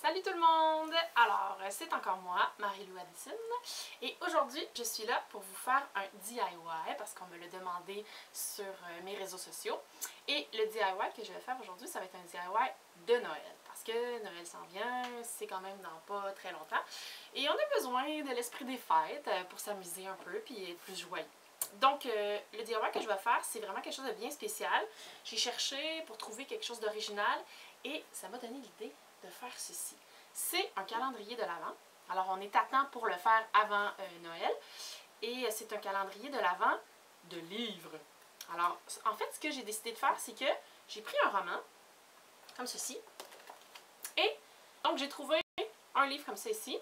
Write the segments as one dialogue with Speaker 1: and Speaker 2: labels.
Speaker 1: Salut tout le monde! Alors, c'est encore moi, Marie-Lou Addison, et aujourd'hui, je suis là pour vous faire un DIY parce qu'on me l'a demandé sur mes réseaux sociaux. Et le DIY que je vais faire aujourd'hui, ça va être un DIY de Noël parce que Noël s'en vient, c'est quand même dans pas très longtemps. Et on a besoin de l'esprit des fêtes pour s'amuser un peu puis être plus joyeux. Donc, le DIY que je vais faire, c'est vraiment quelque chose de bien spécial. J'ai cherché pour trouver quelque chose d'original et ça m'a donné l'idée de faire ceci. C'est un calendrier de l'Avent. Alors, on est à temps pour le faire avant Noël. Et c'est un calendrier de l'Avent de livres. Alors, en fait, ce que j'ai décidé de faire, c'est que j'ai pris un roman, comme ceci. Et donc, j'ai trouvé un livre comme ça ici.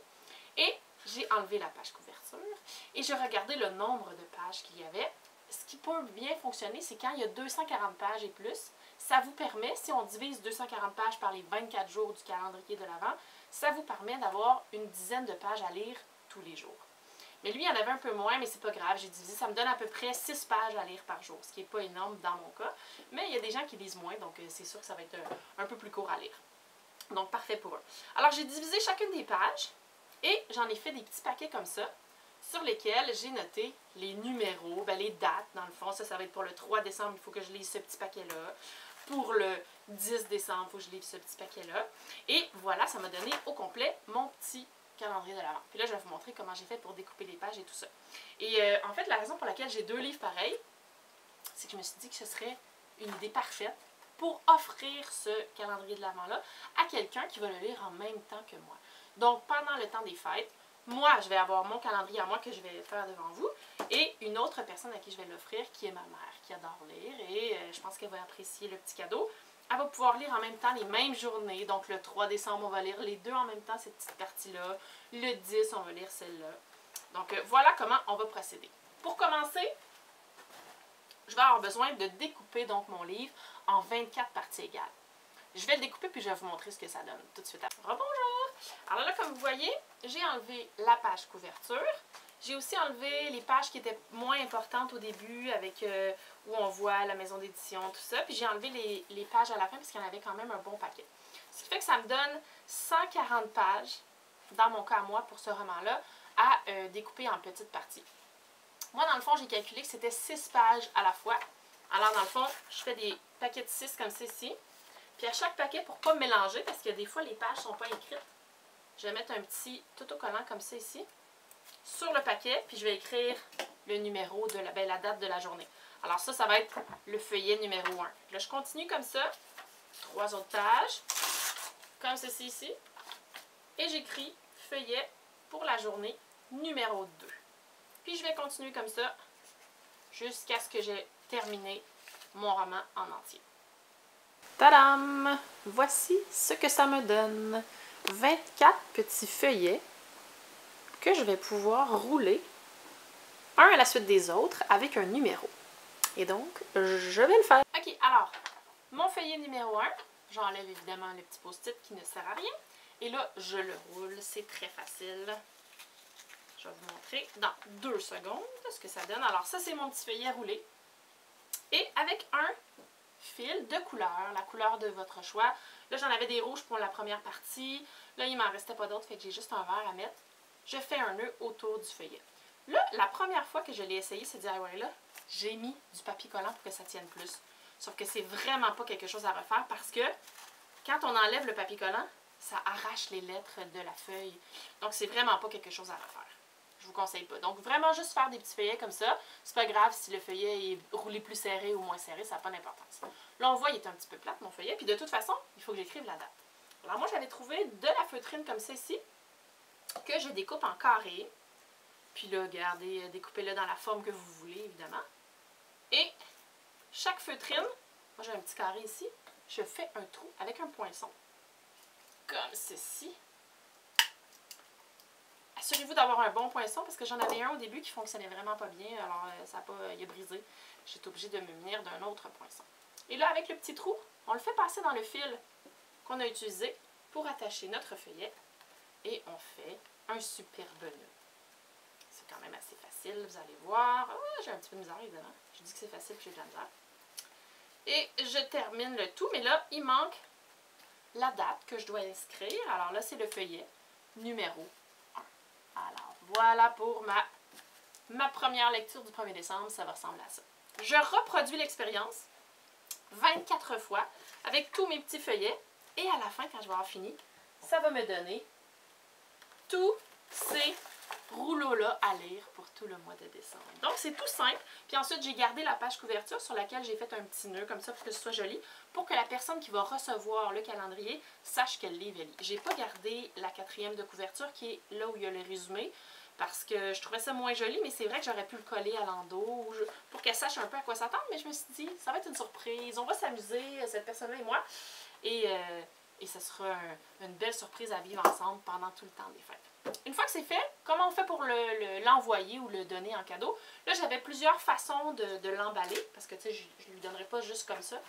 Speaker 1: Et j'ai enlevé la page couverture. Et j'ai regardé le nombre de pages qu'il y avait. Ce qui peut bien fonctionner, c'est quand il y a 240 pages et plus, ça vous permet, si on divise 240 pages par les 24 jours du calendrier de l'Avent, ça vous permet d'avoir une dizaine de pages à lire tous les jours. Mais lui, il y en avait un peu moins, mais c'est pas grave, j'ai divisé, ça me donne à peu près 6 pages à lire par jour, ce qui n'est pas énorme dans mon cas. Mais il y a des gens qui lisent moins, donc c'est sûr que ça va être un peu plus court à lire. Donc parfait pour eux. Alors j'ai divisé chacune des pages et j'en ai fait des petits paquets comme ça, sur lesquels j'ai noté les numéros, les dates dans le fond. Ça va être pour le 3 décembre, il faut que je lise ce petit paquet-là. Pour le 10 décembre, il faut que je lise ce petit paquet-là. Et voilà, ça m'a donné au complet mon petit calendrier de l'Avent. Puis là, je vais vous montrer comment j'ai fait pour découper les pages et tout ça. Et en fait, la raison pour laquelle j'ai deux livres pareils, c'est que je me suis dit que ce serait une idée parfaite pour offrir ce calendrier de l'Avent-là à quelqu'un qui va le lire en même temps que moi. Donc, pendant le temps des fêtes, moi, je vais avoir mon calendrier à moi que je vais faire devant vous et une autre personne à qui je vais l'offrir qui est ma mère, qui adore lire et je pense qu'elle va apprécier le petit cadeau. Elle va pouvoir lire en même temps les mêmes journées. Donc, le 3 décembre, on va lire les deux en même temps, cette petite partie-là. Le 10, on va lire celle-là. Donc, voilà comment on va procéder. Pour commencer, je vais avoir besoin de découper donc mon livre en 24 parties égales. Je vais le découper puis je vais vous montrer ce que ça donne tout de suite après. Rebonjour! Alors là, comme vous voyez, j'ai enlevé la page couverture. J'ai aussi enlevé les pages qui étaient moins importantes au début, avec où on voit la maison d'édition, tout ça. Puis j'ai enlevé les pages à la fin parce qu'il y en avait quand même un bon paquet. Ce qui fait que ça me donne 140 pages, dans mon cas à moi, pour ce roman-là, à découper en petites parties. Moi, dans le fond, j'ai calculé que c'était 6 pages à la fois. Alors, dans le fond, je fais des paquets de 6 comme ceci. Puis à chaque paquet, pour ne pas me mélanger, parce que des fois, les pages ne sont pas écrites, je vais mettre un petit autocollant comme ça ici, sur le paquet, puis je vais écrire le numéro de la date de la journée. Alors ça va être le feuillet numéro 1. Là, je continue comme ça, 3 autres pages, comme ceci ici, et j'écris feuillet pour la journée numéro 2. Puis je vais continuer comme ça, jusqu'à ce que j'ai terminé mon roman en entier. Tadam! Voici ce que ça me donne. 24 petits feuillets que je vais pouvoir rouler un à la suite des autres avec un numéro. Et donc, je vais le faire. Ok, alors, mon feuillet numéro 1, j'enlève évidemment le petit post-it qui ne sert à rien. Et là, je le roule, c'est très facile. Je vais vous montrer dans 2 secondes ce que ça donne. Alors ça, c'est mon petit feuillet roulé. Et avec un fil de couleur, la couleur de votre choix. Là, j'en avais des rouges pour la première partie. Là, il m'en restait pas d'autres, fait que j'ai juste un vert à mettre. Je fais un nœud autour du feuillet. Là, la première fois que je l'ai essayé, ce DIY-là, j'ai mis du papier collant pour que ça tienne plus. Sauf que c'est vraiment pas quelque chose à refaire parce que quand on enlève le papier collant, ça arrache les lettres de la feuille. Donc, c'est vraiment pas quelque chose à refaire. Je vous conseille pas. Donc, vraiment juste faire des petits feuillets comme ça. C'est pas grave si le feuillet est roulé plus serré ou moins serré, ça n'a pas d'importance. Là, on voit, il est un petit peu plate, mon feuillet. Puis de toute façon, il faut que j'écrive la date. Alors, moi, j'avais trouvé de la feutrine comme ça ici, que je découpe en carré. Puis là, regardez, découpez-le dans la forme que vous voulez, évidemment. Et chaque feutrine, moi j'ai un petit carré ici, je fais un trou avec un poinçon. Comme ceci. Assurez-vous d'avoir un bon poinçon parce que j'en avais un au début qui fonctionnait vraiment pas bien. Alors, ça a pas, il a brisé. J'étais obligée de me munir d'un autre poinçon. Et là, avec le petit trou, on le fait passer dans le fil qu'on a utilisé pour attacher notre feuillet. Et on fait un superbe nœud. C'est quand même assez facile, vous allez voir. Oh, j'ai un petit peu de misère, évidemment. Je dis que c'est facile, puis j'ai de la misère. Et je termine le tout, mais là, il manque la date que je dois inscrire. Alors là, c'est le feuillet numéro 1. Alors voilà pour ma première lecture du 1er décembre, ça va ressembler à ça. Je reproduis l'expérience 24 fois avec tous mes petits feuillets et à la fin, quand je vais avoir fini, ça va me donner tous ces rouleaux-là à lire pour tout le mois de décembre. Donc, c'est tout simple. Puis ensuite, j'ai gardé la page couverture sur laquelle j'ai fait un petit nœud comme ça pour que ce soit joli, pour que la personne qui va recevoir le calendrier sache quel livre elle lit. J'ai pas gardé la 4e de couverture qui est là où il y a le résumé, parce que je trouvais ça moins joli, mais c'est vrai que j'aurais pu le coller à l'endos pour qu'elle sache un peu à quoi s'attendre, mais je me suis dit, ça va être une surprise, on va s'amuser, cette personne-là et moi, et ça sera une belle surprise à vivre ensemble pendant tout le temps des fêtes. Une fois que c'est fait, comment on fait pour l'envoyer ou le donner en cadeau? Là, j'avais plusieurs façons de l'emballer, parce que tu sais, je ne lui donnerai pas juste comme ça.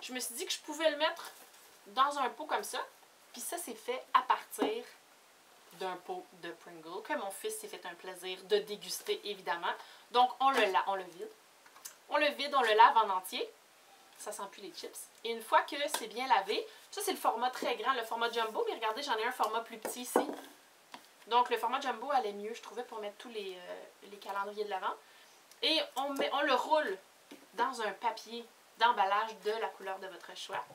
Speaker 1: Je me suis dit que je pouvais le mettre dans un pot comme ça, puis ça, c'est fait à partir d'un pot de Pringles, que mon fils s'est fait un plaisir de déguster, évidemment. Donc, on le vide. On le vide, on le lave en entier. Ça sent plus les chips. Et une fois que c'est bien lavé, ça, c'est le format très grand, le format jumbo, mais regardez, j'en ai un format plus petit ici. Donc, le format jumbo allait mieux, je trouvais, pour mettre tous les calendriers de l'Avent. Et on le roule dans un papier d'emballage de la couleur de votre choix.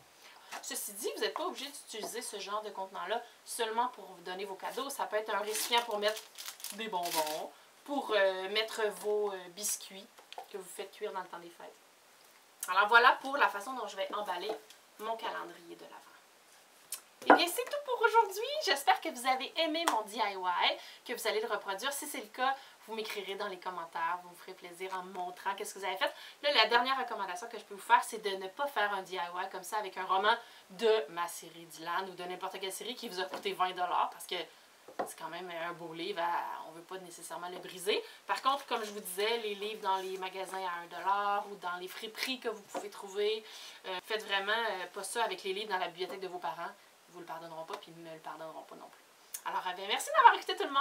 Speaker 1: Ceci dit, vous n'êtes pas obligé d'utiliser ce genre de contenant-là seulement pour vous donner vos cadeaux. Ça peut être un récipient pour mettre des bonbons, pour mettre vos biscuits que vous faites cuire dans le temps des fêtes. Alors voilà pour la façon dont je vais emballer mon calendrier de l'Avent. Et bien, c'est tout pour aujourd'hui. J'espère que vous avez aimé mon DIY, que vous allez le reproduire. Si c'est le cas, vous m'écrirez dans les commentaires. Vous me ferez plaisir en me montrant qu'est-ce que vous avez fait. Là, la dernière recommandation que je peux vous faire, c'est de ne pas faire un DIY comme ça avec un roman de ma série Dylan ou de n'importe quelle série qui vous a coûté 20$ parce que c'est quand même un beau livre. On ne veut pas nécessairement le briser. Par contre, comme je vous disais, les livres dans les magasins à 1$ ou dans les friperies que vous pouvez trouver, faites vraiment pas ça avec les livres dans la bibliothèque de vos parents. Ils ne vous le pardonneront pas, puis ils ne me le pardonneront pas non plus. Alors, merci d'avoir écouté tout le monde.